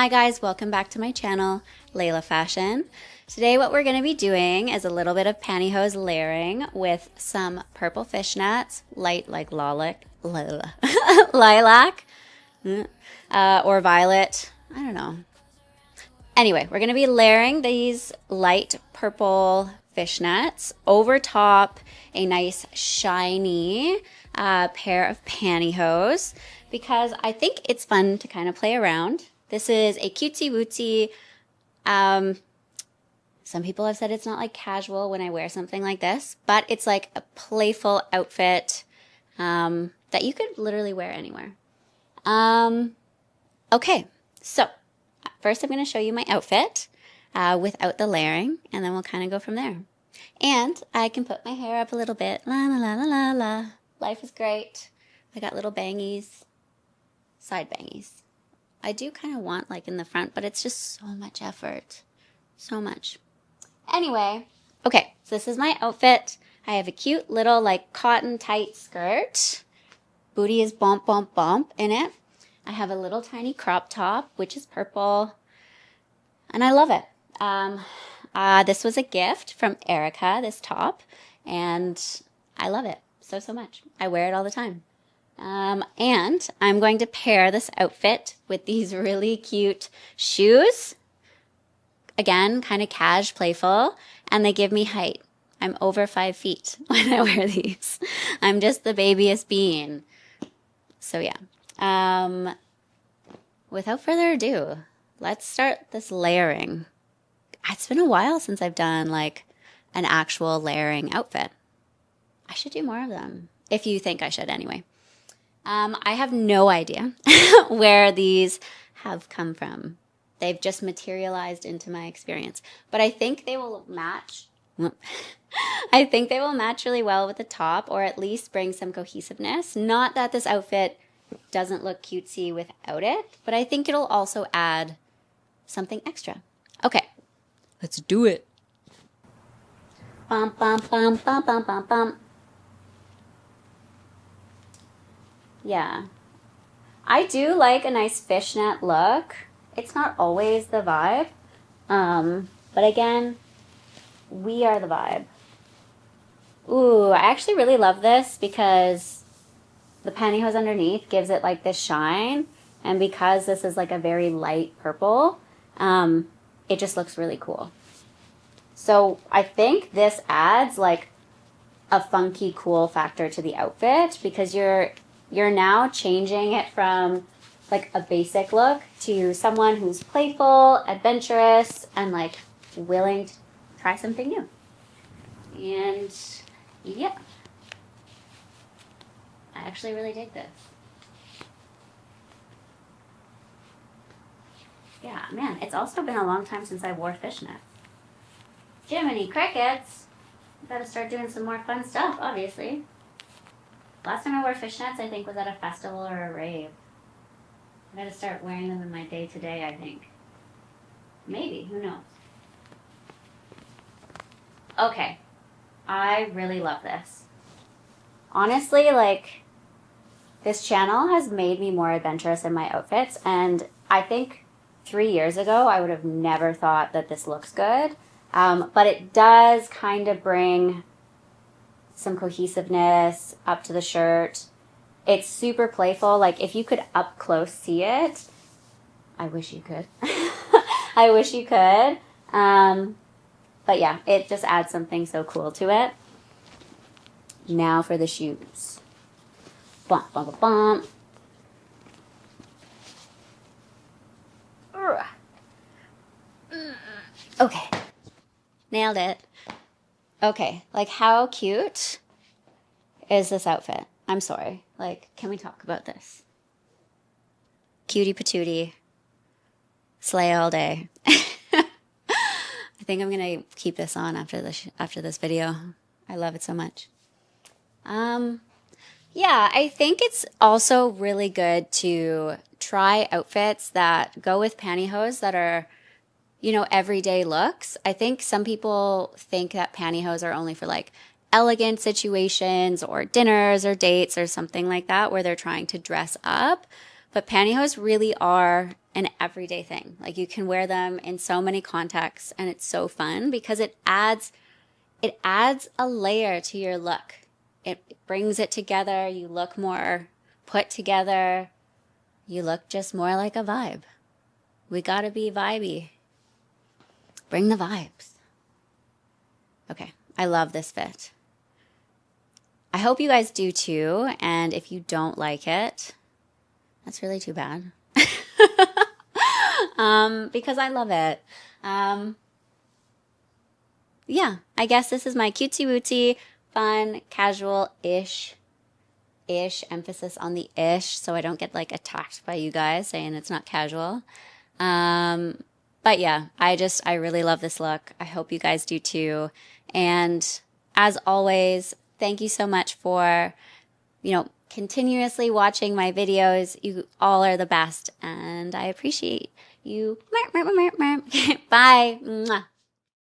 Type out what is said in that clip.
Hi guys, welcome back to my channel, Layla Fashion. Today what we're going to be doing is a little bit of pantyhose layering with some purple fishnets, light like lilac, lilac or violet, I don't know. Anyway, we're going to be layering these light purple fishnets over top a nice shiny pair of pantyhose because I think it's fun to kind of play around. This is a cutesy wootsy, some people have said it's not like casual when I wear something like this, but it's like a playful outfit that you could literally wear anywhere. Okay, so first I'm going to show you my outfit without the layering, and then we'll kind of go from there. And I can put my hair up a little bit. La la la la la la. Life is great. I got little bangies, side bangies. I do kind of want like in the front, but it's just so much effort. So much. Anyway, okay, so this is my outfit. I have a cute little like cotton tight skirt. Booty is bump, bump, bump in it. I have a little tiny crop top, which is purple, and I love it. This was a gift from Erika, this top, and I love it so, so much. I wear it all the time. And I'm going to pair this outfit with these really cute shoes. Again, kind of cash, playful, and they give me height. I'm over 5 feet when I wear these. I'm just the babyest being. So yeah. Without further ado, let's start this layering. It's been a while since I've done like an actual layering outfit. I should do more of them, if you think I should anyway. I have no idea where these have come from. They've just materialized into my experience. But I think they will match. I think they will match really well with the top, or at least bring some cohesiveness. Not that this outfit doesn't look cutesy without it, but I think it'll also add something extra. Okay, let's do it. Bum, bum, bum, bum, bum, bum, bum. Yeah. I do like a nice fishnet look. It's not always the vibe. But again, we are the vibe. Ooh, I actually really love this because the pantyhose underneath gives it like this shine. And because this is like a very light purple, it just looks really cool. So I think this adds like a funky cool factor to the outfit because you're now changing it from like a basic look to someone who's playful, adventurous, and like willing to try something new. And yeah, I actually really dig this. Yeah, man, it's also been a long time since I wore fishnets. Jiminy crickets! Gotta start doing some more fun stuff, obviously. Last time I wore fishnets, I think, was at a festival or a rave. I gotta start wearing them in my day-to-day, I think. Maybe, who knows? Okay, I really love this. Honestly, like, this channel has made me more adventurous in my outfits, and I think 3 years ago, I would have never thought that this looks good. But it does kind of bring some cohesiveness up to the shirt. It's super playful. Like if you could up close see it, I wish you could. I wish you could. But yeah, it just adds something so cool to it. Now for the shoes. Bump, bump, bump. Okay. Nailed it. Okay, like how cute is this outfit? I'm sorry. Like, can we talk about this? Cutie patootie. Slay all day. I think I'm going to keep this on after this video. I love it so much. Yeah, I think it's also really good to try outfits that go with pantyhose that are, you know, everyday looks. I think some people think that pantyhose are only for like elegant situations or dinners or dates or something like that where they're trying to dress up. But pantyhose really are an everyday thing. Like you can wear them in so many contexts, and it's so fun because it adds a layer to your look. It brings it together. You look more put together. You look just more like a vibe. We gotta be vibey. Bring the vibes. Okay, I love this fit. I hope you guys do too, and if you don't like it, that's really too bad. Because I love it. Yeah, I guess this is my cutesy-wootsy, fun, casual-ish, emphasis on the ish, so I don't get like attacked by you guys saying it's not casual. But yeah, I really love this look. I hope you guys do too. And as always, thank you so much for, continuously watching my videos. You all are the best, and I appreciate you. Bye. Mwah.